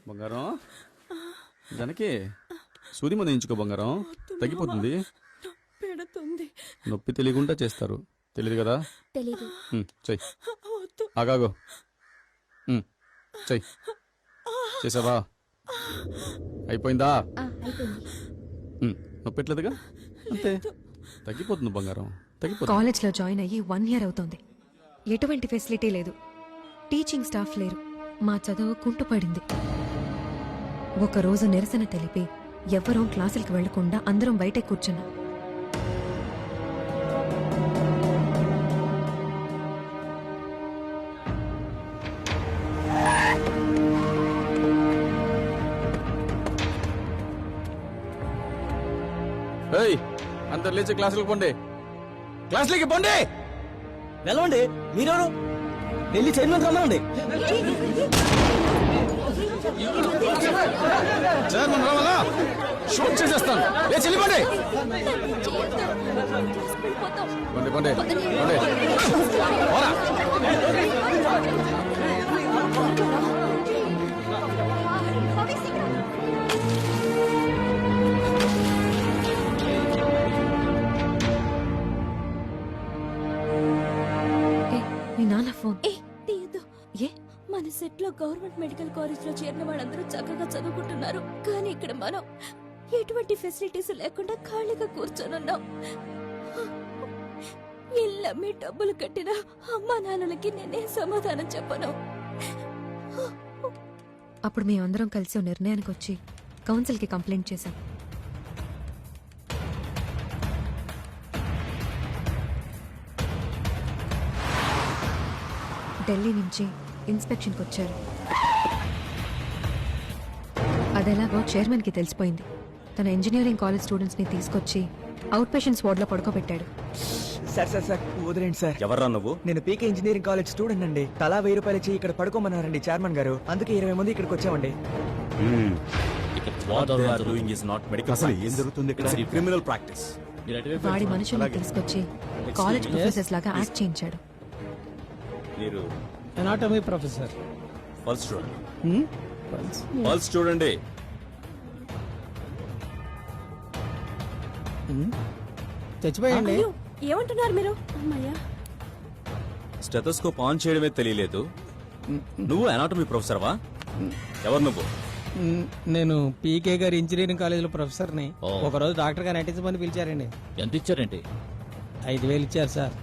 బంగారం జనకి సూది మంది ఎంచుకో బంగారం, తగ్గిపోతుంది. పెడుతుంది. నొప్పి తెలియకుండా చేస్తారు, తెలియదు కదా? తెలీదు. చెయ్యి. ఆగాగో. చెయ్యి. చేసావా? అయిపోయిందా? అయిపోయింది. నొప్పెట్లేదుగా? అంతే, తగ్గిపోతుంది బంగారం, తగ్గిపోతుంది. కాలేజ్లో జాయిన్ అయ్యి 1 year అవుతోంది. ఎటువంటి ఫెసిలిటీ లేదు, టీచింగ్ స్టాఫ్ లేరు. మా చదువు కుంటుపడింది. ఒకరోజు నిరసన తెలిపి ఎవ్వరూ క్లాసులకు వెళ్లకుండా అందరం బయటే కూర్చున్నాం. అందరు లేచి క్లాసులకు పోండి, క్లాసులకి పోండి. వెళ్ళండి. మీరెవరు? వెళ్ళి చైర్మన్ రమ్మనండి. చైర్మన్ రావాలా? షూట్ చేసేస్తాను. లేచి వెళ్ళిపోండి. పోండి పోండి పోండి. పోరా. మీ నాన్న ఫోన్. తీయద్దు. ఏ? మన సెట్ లో గవర్నమెంట్ మెడికల్ కాలేజ్ లో చేరిన వాళ్ళందరూ చక్కగా చదువుకుంటున్నారు, కానీ ఇక్కడ మనం ఎటువంటి ఫెసిలిటీస్ లేకుండా ఖాళీగా కూర్చొనున్నాం. ఇల్లమ్మి డబ్బులు కట్టిన అమ్మా నాన్నలకి నేనే సమాధానం చెప్పను. అప్పుడు మేమందరం కలిసి ఓ నిర్ణయానికి వచ్చి కౌన్సిల్కి కంప్లైంట్ చేశాం. ఢిల్లీ నుంచి ఇన్స్పెక్షన్కి వచ్చారు. అదెలాగో చైర్మన్కి తెలిసిపోయింది. తన ఇంజనీరింగ్ కాలేజ్ స్టూడెంట్స్ని తీసుకొచ్చి అవుట్ పేషెంట్స్ వార్డులో పడుకోబెట్టాడు. సార్ సార్ సార్ వదిలేండి సార్. ఎవర్రా నువ్వు? నేను పీకే ఇంజనీరింగ్ కాలేజ్ స్టూడెంట్ అండి. తలా 1000 రూపాయలు ఇచ్చి ఇక్కడ పడుకోమన్నారండి చైర్మన్ గారు. అందుకే 20 మంది ఇక్కడికి వచ్చామండి. అసలు ఏం జరుగుతుంది ఇక్కడ? Criminal practice. వాడి మనుషుల్ని తీసుకొచ్చి కాలేజ్ ప్రొఫెసర్స్ లాగా యాక్ట్ చేయించాడు. మీరు ఎనాటమీ ప్రొఫెసర్. పల్స్ చూడండి. పల్స్ చూడండి. చచ్చిపోయండి. అయ్యో, ఏమంటున్నారు మీరు? అమ్మయ్యా, స్టెథోస్కోప్ ఆన్ చేయడమే తెలియలేదు. నువ్వు ఎనాటమీ ప్రొఫెసర్వా? ఎవరు నువ్వు? నేను పీకే గారి ఇంజనీరింగ్ కాలేజ్ లో ప్రొఫెసర్ని. ఒకరోజు డాక్టర్ గారు నటించమని పిలిచారండి. ఎంత ఇచ్చారేంటి? 5000 ఇచ్చారు సార్.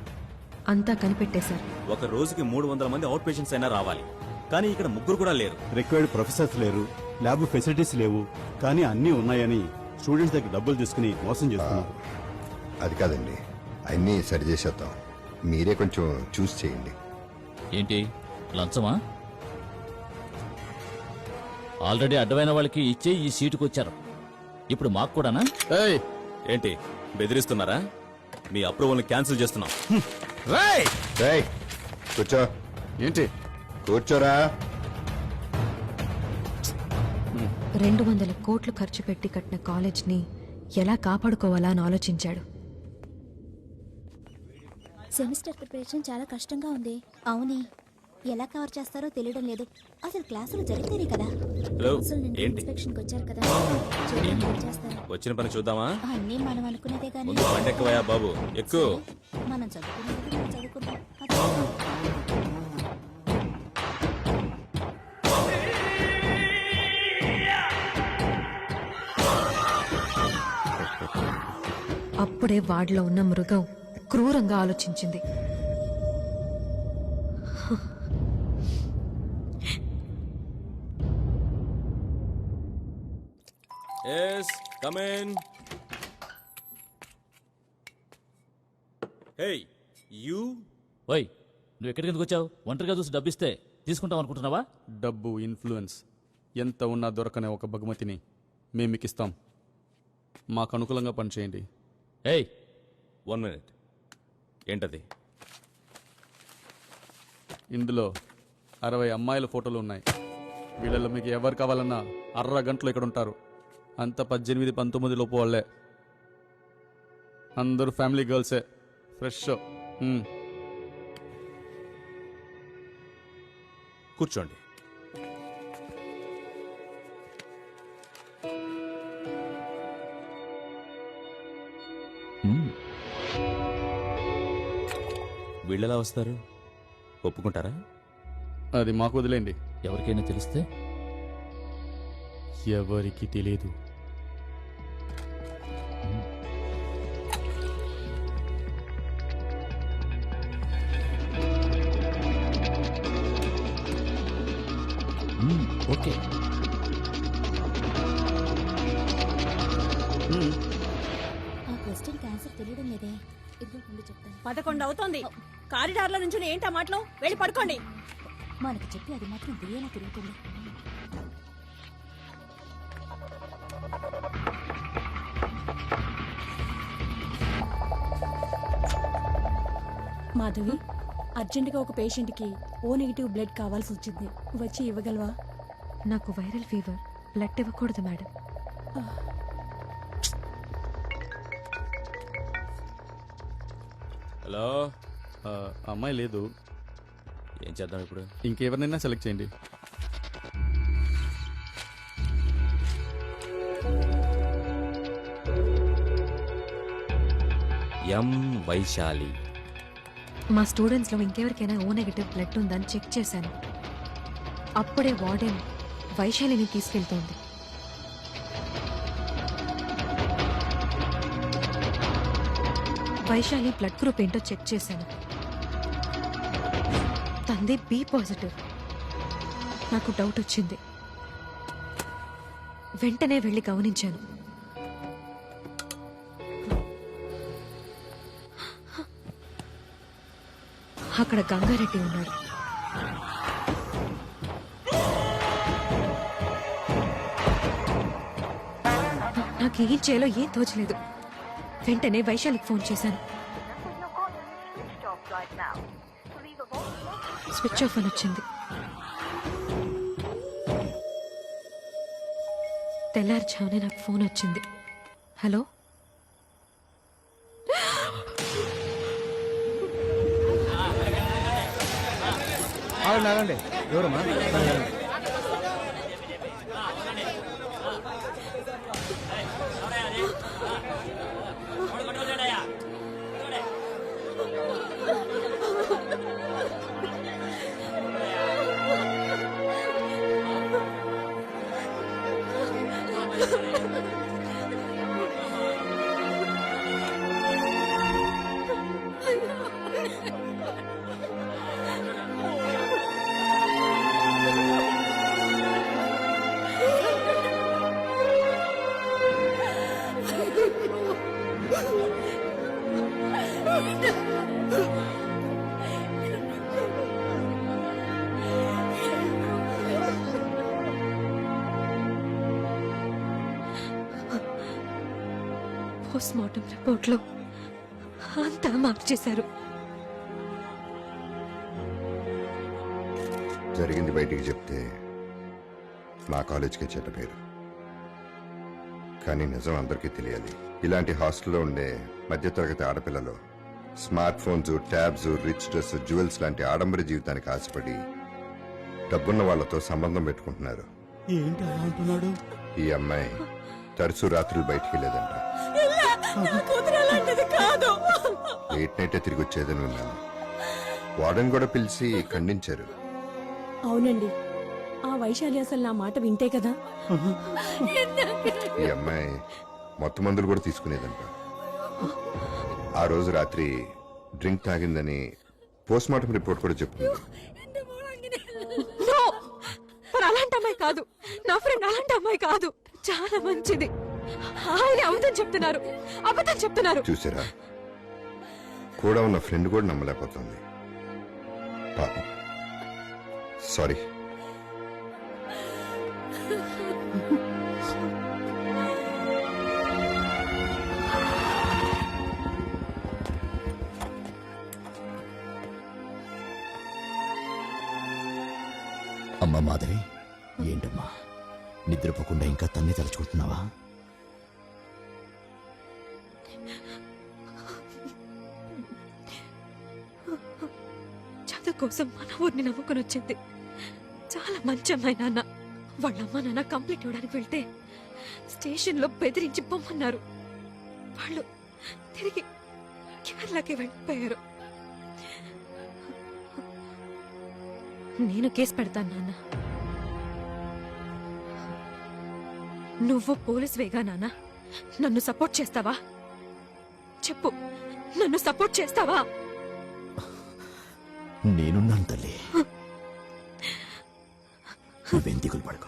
అంతా కనిపెట్టేశారు. ఒక రోజుకి 300 మంది అవుట్ పేషెంట్స్ అయినా రావాలి, కానీ ఇక్కడ ముగ్గురు కూడా లేరు. రిక్వైర్డ్ ప్రొఫెసర్స్ లేరు, ల్యాబ్ ఫెసిలిటీస్ లేవు, కానీ అన్నీ ఉన్నాయని స్టూడెంట్స్ దగ్గర డబ్బులు తీసుకుని మోసం చేస్తున్నారు. అది కాదండి, అన్నీ సరి చేసేద్దాం. మీరే కొంచెం చూస్ చేయండి. ఏంటి లంచమా? ఆల్రెడీ అడ్డమైన వాళ్ళకి ఇచ్చే ఈ సీటుకు వచ్చారు, ఇప్పుడు మాకు కూడానా? ఏంటి బెదిరిస్తున్నారా? మీ అప్రూవల్ క్యాన్సిల్ చేస్తున్నాం. రేయ్, కూర్చో. ఏంటి? కూర్చోరా. 200 కోట్లు ఖర్చు పెట్టి కట్టిన కాలేజ్ని ఎలా కాపాడుకోవాలా అని ఆలోచించాడు. సెమిస్టర్ ప్రిపరేషన్ చాలా కష్టంగా ఉంది. అవునే, ఎలా కవర్ చేస్తారో తెలియడం లేదు. అసలు క్లాసులు జరిగితేనే కదా. హలో, ఏంటి? ఇన్స్పెక్షన్కి వచ్చారు కదా, చేస్తారు. వచ్చిన పని చూద్దామా? అన్నీ మనం అనుకునేదే కానీ ముందు బండి ఎక్కువయా బాబు, ఎక్కువ. మనం చదువుకునేది మనం చదువుకుంటాం. అప్పుడే వాడిలో ఉన్న మృగం క్రూరంగా ఆలోచించింది. Yes, come in. Hey, you. ఓయ్, నువ్వు ఎక్కడికి ఎందుకు వచ్చావు? ఒంటరిగా చూసి డబ్బిస్తే తీసుకుంటాం అనుకుంటున్నావా? డబ్బు, ఇన్ఫ్లుయెన్స్ ఎంత ఉన్నా దొరకనే ఒక బహుమతిని మేము మీకు ఇస్తాం. మాకు అనుకూలంగా పనిచేయండి. ఏయ్, 1 minute. ఏంటది? ఇందులో 60 అమ్మాయిల ఫోటోలు ఉన్నాయి. వీళ్ళలో మీకు ఎవరు కావాలన్నా 1/2 గంటలో ఇక్కడ ఉంటారు. అంత 18-19 లోపు వాళ్ళే. అందరూ ఫ్యామిలీ గర్ల్సే, ఫ్రెష్. కూర్చోండి. వీళ్ళెలా వస్తారు? ఒప్పుకుంటారా? అది మాకు వదిలేండి. ఎవరికైనా తెలిస్తే ఎవరికి తెలియదు. ఓకే. ఆ క్వశ్చన్కి ఆన్సర్ తెలియడం లేదే. ఇదిగో ముందు చెప్తాను. 11 అవుతోంది. కారిడార్లో నుంచి ఏంటా మాటలు? వెళ్ళి పడుకోండి. మనకి చెప్పి అది మాత్రం దియ్యేలా తిరుగుతుంది. మాధవి, అర్జెంటుగా ఒక పేషెంట్కి ఓ నెగిటివ్ బ్లడ్ కావాల్సి వచ్చింది. వచ్చి ఇవ్వగలవా? నాకు వైరల్ ఫీవర్, బ్లడ్ ఇవ్వకూడదు మేడం. హలో, అమ్మాయి లేదు. ఏం చేద్దాం ఇప్పుడు? ఇంకెవరినైనా సెలెక్ట్ చేయండి. ఎం వైశాలి. మా స్టూడెంట్స్లో ఇంకెవరికైనా ఓ నెగటివ్ బ్లడ్ ఉందని చెక్ చేశాను. అప్పుడే వార్డెన్ వైశాలిని తీసుకెళ్తోంది. వైశాలి బ్లడ్ గ్రూప్ ఏంటో చెక్ చేశాను. తంది బి పాజిటివ్. నాకు డౌట్ వచ్చింది. వెంటనే వెళ్ళి గమనించాను. అక్కడ గంగారెడ్డి ఉన్నాడు. నాకేం చేయాలో ఏం తోచలేదు. వెంటనే వైశాలికి ఫోన్ చేశాను. స్విచ్ ఆఫ్ అని వచ్చింది. తెల్లారుజామునే నాకు ఫోన్ వచ్చింది. హలో, ఆగండి. ఎవరమ్మా? పోస్ట్ మార్టం రిపోర్ట్లో అంతా మార్చేశారు. జరిగింది బయటికి చెప్తే మా కాలేజ్కి చెడ్డ పేరు. కానీ నిజం అందరికీ తెలియాలి. ఇలాంటి హాస్టల్లో ఉండే మధ్యతరగతి ఆడపిల్లలు smart phones, tabs, rich dress, jewels లాంటి ఆడంబర జీవితానికి ఆశపడి డబ్బున్న వాళ్లతో సంబంధం పెట్టుకుంటున్నారు. ఏంటి అలా అంటున్నాడు? ఈ అమ్మాయి తరచూ రాత్రులు బయటికి వెళ్ళేదంట. లేట్ నైటే తిరిగి వచ్చేదని విన్నాను. వార్డెన్ కూడా పిలిచి ఖండించారు. అవునండి, ఆ వైశాలి అసలు నా మాట వింటే కదా. ఈ అమ్మాయి మొత్తం మందులు కూడా తీసుకునేదంట. ఆ రోజు రాత్రి డ్రింక్ తాగిందని పోస్ట్ మార్టం రిపోర్ట్ కూడా చెప్తుంది. No! తను అలాంటి అమ్మాయి కాదు. నా ఫ్రెండ్ అలాంటి అమ్మాయి కాదు. చాలా మంచిది. ఆయన అబద్ధం చెప్తున్నారు. చూసారా, కూడా ఉన్న ఫ్రెండ్ కూడా నమ్మలేకపోతుంది. పాపం. సారీ. అమ్మా మాధవి, ఏంటమ్మా నిద్రపోకుండా ఇంకా తన్ని తలుచుకుంటున్నావా? చదువు కోసం మన ఊరిని నమ్ముకుని వచ్చింది. చాలా మంచి అమ్మాయి నాన్న. వాళ్ళమ్మ నాన్న కంప్లీట్ ఇవ్వడానికి వెళ్తే స్టేషన్లో బెదిరించి పొమ్మన్నారు. తిరిగి కేరళకి వెళ్ళిపోయారు. నేను కేసు పెడతాను నాన్న. నువ్వు పోలీసువేగా నాన్న, నన్ను సపోర్ట్ చేస్తావా? చెప్పు, నన్ను సపోర్ట్ చేస్తావా? నేనున్నాను తల్లి, నువ్వేం దిగులు పడకు.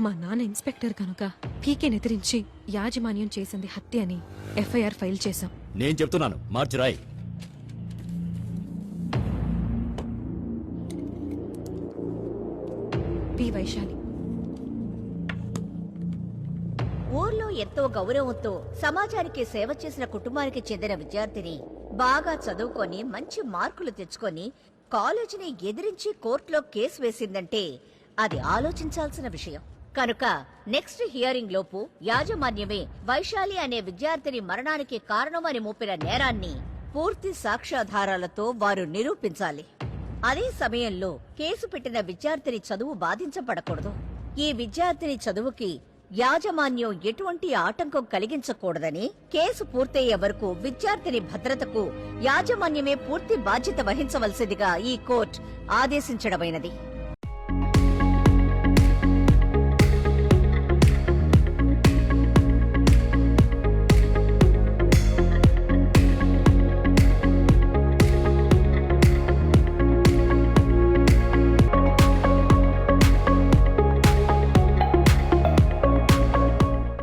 మా నాన్న ఇన్స్పెక్టర్ కనుక పీకేని ఎదిరించి యాజమాన్యం చేసింది హత్య అని ఎఫ్ఐఆర్ ఫైల్ చేశాం. నేను చెప్తున్నాను, మార్చి రాయ్. పి వైశాలి. ఊర్లో ఎంతో గౌరవంతో సమాజానికి సేవ చేసిన కుటుంబానికి చెందిన విద్యార్థిని బాగా చదువుకొని మంచి మార్కులు తెచ్చుకొని కాలేజీని ఎదిరించి కోర్టులో కేసు వేసిందంటే అది ఆలోచించాల్సిన విషయం. కనుక నెక్స్ట్ హియరింగ్ లోపు యాజమాన్యమే వైశాలి అనే విద్యార్థిని మరణానికి కారణమని మోపిన నేరాన్ని పూర్తి సాక్ష్యాధారాలతో వారు నిరూపించాలి. అదే సమయంలో కేసు పెట్టిన విద్యార్థిని చదువు బాధించబడకూడదు. ఈ విద్యార్థిని చదువుకి యాజమాన్యం ఎటువంటి ఆటంకం కలిగించకూడదని, కేసు పూర్తయ్యే వరకు విద్యార్థిని భద్రతకు యాజమాన్యమే పూర్తి బాధ్యత వహించవలసిందిగా ఈ కోర్టు ఆదేశించడమైనది.